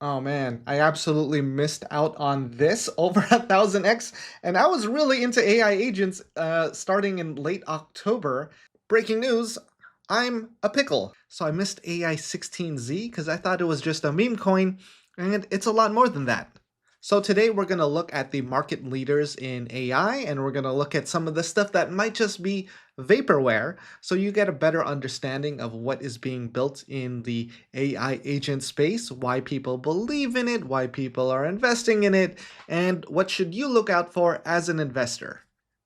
Oh man, I absolutely missed out on this over 1000x, and I was really into AI agents starting in late October. Breaking news, I'm a pickle. So I missed AI 16Z because I thought it was just a meme coin, and it's a lot more than that. So today we're going to look at the market leaders in AI, and we're going to look at some of the stuff that might just be vaporware, so you get a better understanding of what is being built in the AI agent space, why people believe in it, why people are investing in it, and what should you look out for as an investor.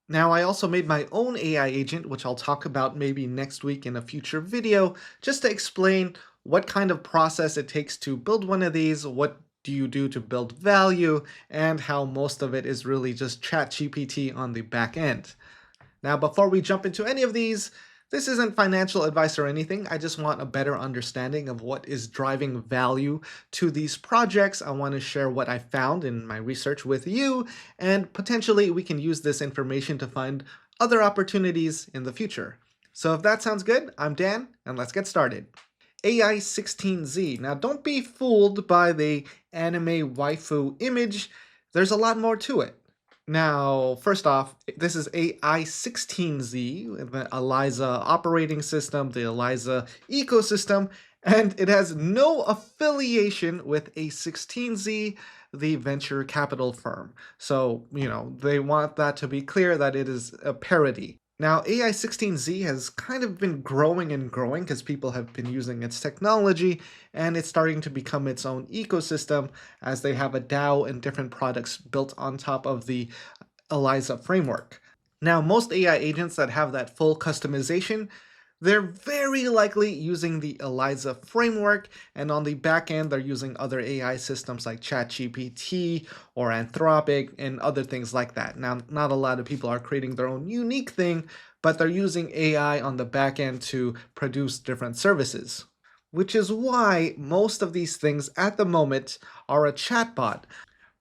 Now, I also made my own AI agent, which I'll talk about maybe next week in a future video, just to explain what kind of process it takes to build one of these, what do you do to build value, and how most of it is really just ChatGPT on the back end. Now, before we jump into any of these, this isn't financial advice or anything. I just want a better understanding of what is driving value to these projects. I want to share what I found in my research with you, and potentially we can use this information to find other opportunities in the future. So if that sounds good, I'm Dan, and let's get started. AI 16Z. Now, don't be fooled by the anime waifu image. There's a lot more to it. Now, first off, this is AI 16Z, the ELIZA operating system, the ELIZA ecosystem, and it has no affiliation with A16Z, the venture capital firm. So, they want that to be clear that it is a parody. Now, AI16Z has kind of been growing and growing because people have been using its technology, and it's starting to become its own ecosystem as they have a DAO and different products built on top of the ELIZA framework. Now, most AI agents that have that full customization, they're very likely using the ELIZA framework, and on the back end, they're using other AI systems like ChatGPT or Anthropic and other things like that. Now, not a lot of people are creating their own unique thing, but they're using AI on the back end to produce different services. Which is why most of these things at the moment are a chatbot.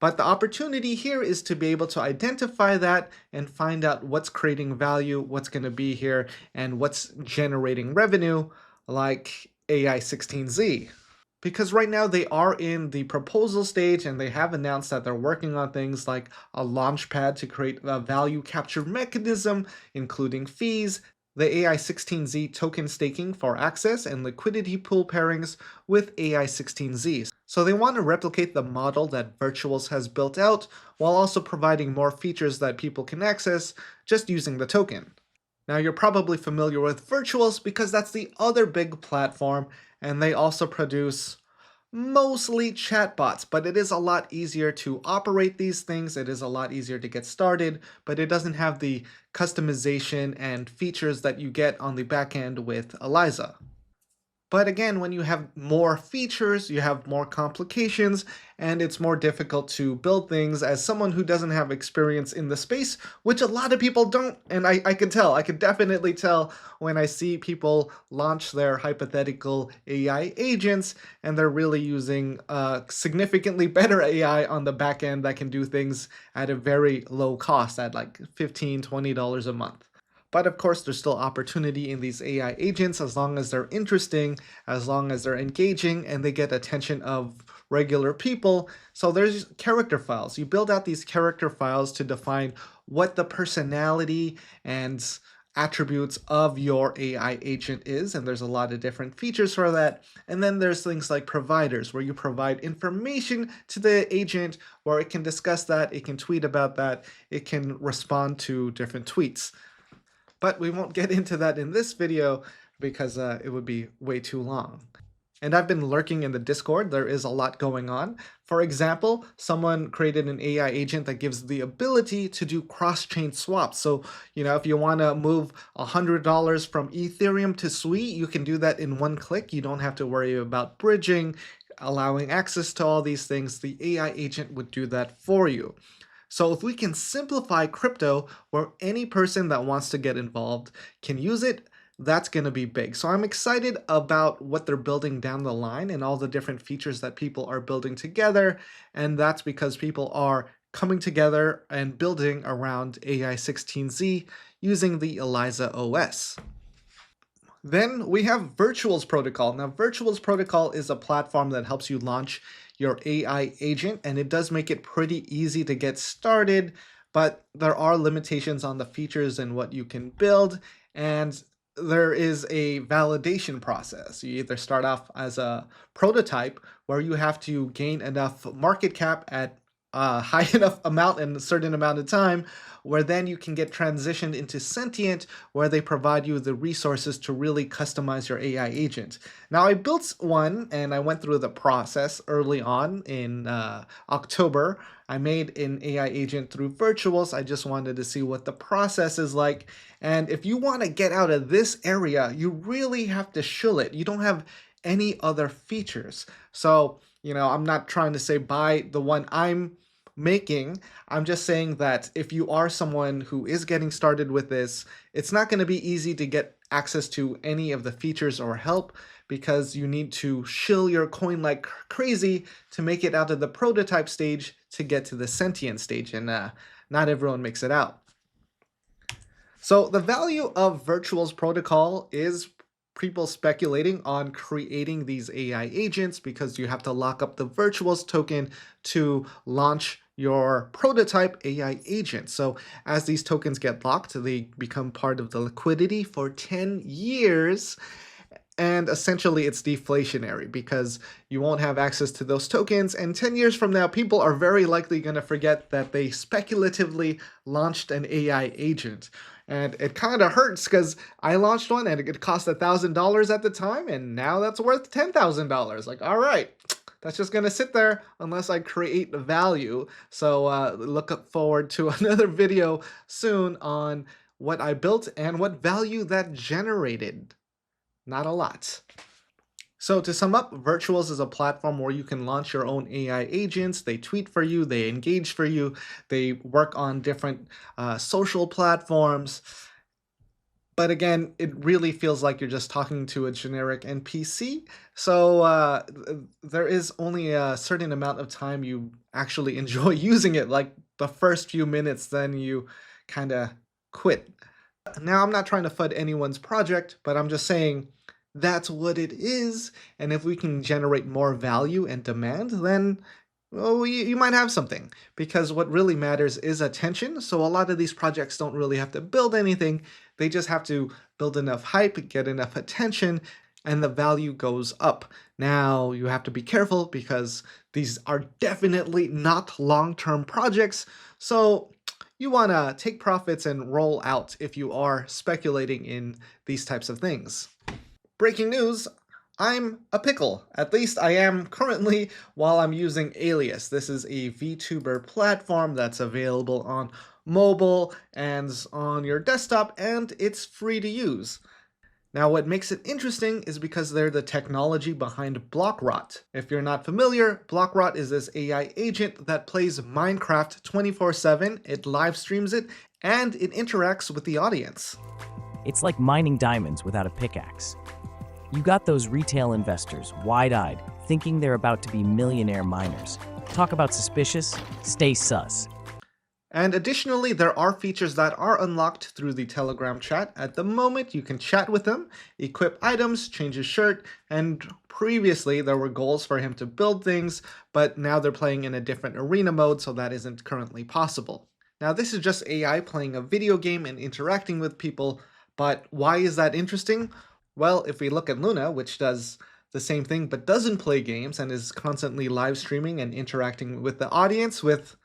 But the opportunity here is to be able to identify that and find out what's creating value, what's going to be here, and what's generating revenue, like AI16Z. Because right now they are in the proposal stage and they have announced that they're working on things like a launchpad to create a value capture mechanism, including fees, the AI16Z token staking for access, and liquidity pool pairings with AI16Z. So they want to replicate the model that Virtuals has built out while also providing more features that people can access just using the token. Now you're probably familiar with Virtuals because that's the other big platform, and they also produce mostly chatbots, but it is a lot easier to operate these things. It is a lot easier to get started, but it doesn't have the customization and features that you get on the back end with ELIZA. But again, when you have more features, you have more complications, and it's more difficult to build things as someone who doesn't have experience in the space, which a lot of people don't. And I can tell, I can definitely tell when I see people launch their hypothetical AI agents, and they're really using significantly better AI on the back end that can do things at a very low cost at like $15, $20 a month. But of course, there's still opportunity in these AI agents as long as they're interesting, as long as they're engaging, and they get attention of regular people. So there's character files. You build out these character files to define what the personality and attributes of your AI agent is, and there's a lot of different features for that. And then there's things like providers, where you provide information to the agent, where it can discuss that, it can tweet about that, it can respond to different tweets. But we won't get into that in this video because it would be way too long. And I've been lurking in the Discord. There is a lot going on. For example, someone created an AI agent that gives the ability to do cross-chain swaps. So, if you want to move $100 from Ethereum to SWI, you can do that in one click. You don't have to worry about bridging, allowing access to all these things. The AI agent would do that for you. So if we can simplify crypto where any person that wants to get involved can use it, that's going to be big. So I'm excited about what they're building down the line and all the different features that people are building together. And that's because people are coming together and building around AI16Z using the ELIZA OS. Then we have Virtuals Protocol. Now, Virtuals Protocol is a platform that helps you launch your AI agent, and it does make it pretty easy to get started, but there are limitations on the features and what you can build, and there is a validation process. You either start off as a prototype where you have to gain enough market cap at a high enough amount in a certain amount of time, where then you can get transitioned into sentient, where they provide you the resources to really customize your AI agent. Now, I built one and I went through the process early on in October. I made an AI agent through Virtuals. I just wanted to see what the process is like. And if you want to get out of this area, you really have to shill it. You don't have any other features. So, I'm not trying to say buy the one I'm making. I'm just saying that if you are someone who is getting started with this, it's not going to be easy to get access to any of the features or help, because you need to shill your coin like crazy to make it out of the prototype stage to get to the sentient stage, and not everyone makes it out. So the value of Virtuals Protocol is people speculating on creating these AI agents, because you have to lock up the Virtuals token to launch your prototype AI agent. So as these tokens get locked, they become part of the liquidity for 10 years. And essentially, it's deflationary because you won't have access to those tokens. And 10 years from now, people are very likely going to forget that they speculatively launched an AI agent. And it kind of hurts because I launched one and it cost $1,000 at the time, and now that's worth $10,000. Like, all right, that's just going to sit there unless I create value. So look forward to another video soon on what I built and what value that generated. Not a lot. So to sum up, Virtuals is a platform where you can launch your own AI agents. They tweet for you, they engage for you, they work on different social platforms. But again, it really feels like you're just talking to a generic NPC. So there is only a certain amount of time you actually enjoy using it, like the first few minutes, then you kind of quit. Now, I'm not trying to FUD anyone's project, but I'm just saying that's what it is. And if we can generate more value and demand, then well, you might have something. Because what really matters is attention. So a lot of these projects don't really have to build anything. They just have to build enough hype, get enough attention, and the value goes up. Now, you have to be careful because these are definitely not long-term projects. So you want to take profits and roll out if you are speculating in these types of things. Breaking news, I'm a pickle. At least I am currently while I'm using Alias. This is a VTuber platform that's available on mobile and on your desktop, and it's free to use. Now, what makes it interesting is because they're the technology behind Blockrot. If you're not familiar, Blockrot is this AI agent that plays Minecraft 24/7, it live streams it, and it interacts with the audience. It's like mining diamonds without a pickaxe. You got those retail investors, wide-eyed, thinking they're about to be millionaire miners. Talk about suspicious? Stay sus. And additionally, there are features that are unlocked through the Telegram chat. At the moment, you can chat with him, equip items, change his shirt, and previously there were goals for him to build things, but now they're playing in a different arena mode, so that isn't currently possible. Now, this is just AI playing a video game and interacting with people, but why is that interesting? Well, if we look at Luna, which does the same thing but doesn't play games and is constantly live streaming and interacting with the audience with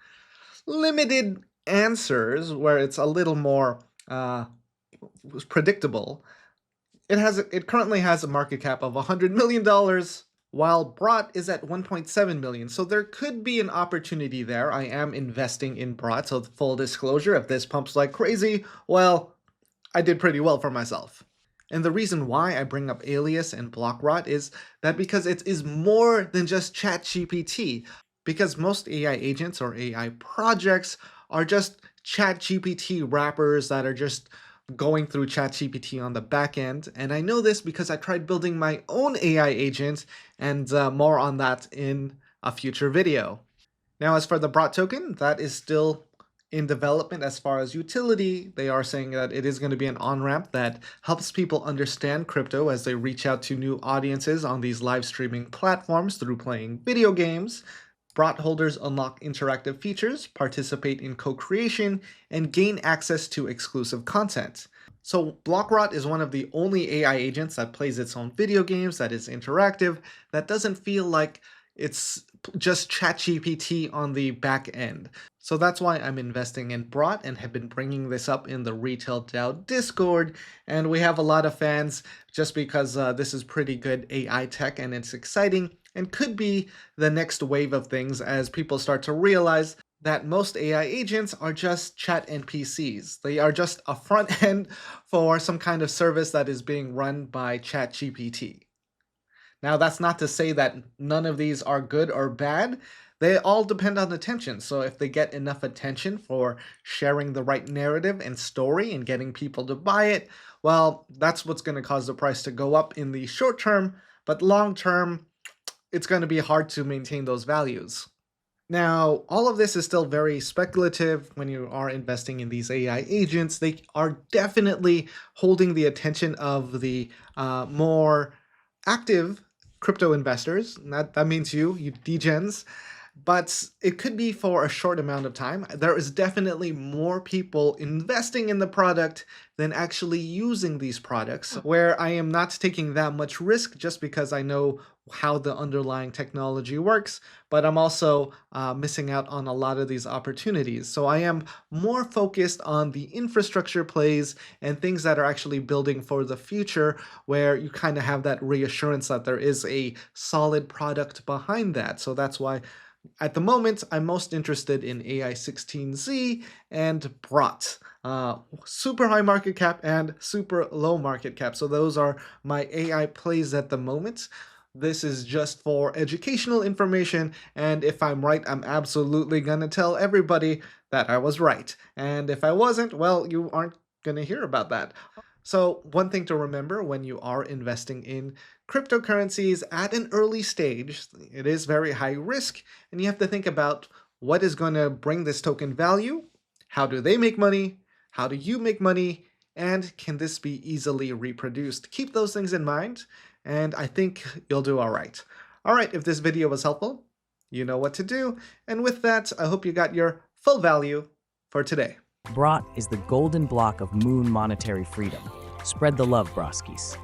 limited answers, where it's a little more predictable. It currently has a market cap of $100 million, while Brot is at 1.7 million. So there could be an opportunity there. I am investing in Brot, so full disclosure, if this pumps like crazy, well, I did pretty well for myself. And the reason why I bring up Alias and Blockrot is that because it is more than just ChatGPT. Because most AI agents or AI projects are just ChatGPT wrappers that are just going through ChatGPT on the back end. And I know this because I tried building my own AI agent, and more on that in a future video. Now, as for the Brot token, that is still in development as far as utility. They are saying that it is going to be an on-ramp that helps people understand crypto as they reach out to new audiences on these live streaming platforms through playing video games. Bot holders unlock interactive features, participate in co-creation, and gain access to exclusive content. So Blockrot is one of the only AI agents that plays its own video games, that is interactive, that doesn't feel like it's just ChatGPT on the back end. So that's why I'm investing in Brot and have been bringing this up in the Retail DAO Discord. And we have a lot of fans just because this is pretty good AI tech and it's exciting and could be the next wave of things as people start to realize that most AI agents are just chat NPCs. They are just a front end for some kind of service that is being run by ChatGPT. Now, that's not to say that none of these are good or bad. They all depend on attention. So if they get enough attention for sharing the right narrative and story and getting people to buy it, well, that's what's going to cause the price to go up in the short term. But long term, it's going to be hard to maintain those values. Now, all of this is still very speculative when you are investing in these AI agents. They are definitely holding the attention of the more active crypto investors. That means you degens. But it could be for a short amount of time. There is definitely more people investing in the product than actually using these products, where I am not taking that much risk just because I know how the underlying technology works, but I'm also missing out on a lot of these opportunities. So I am more focused on the infrastructure plays and things that are actually building for the future, where you kind of have that reassurance that there is a solid product behind that. So that's why at the moment, I'm most interested in AI16Z and Brot. Super high market cap and super low market cap. So those are my AI plays at the moment. This is just for educational information, and if I'm right, I'm absolutely gonna tell everybody that I was right. And if I wasn't, well, you aren't gonna hear about that. So one thing to remember when you are investing in cryptocurrencies at an early stage, it is very high risk, and you have to think about what is going to bring this token value, how do they make money, how do you make money, and can this be easily reproduced? Keep those things in mind, and I think you'll do all right. All right, if this video was helpful, you know what to do, and with that, I hope you got your full value for today. Brot is the golden block of moon monetary freedom. Spread the love, broskies.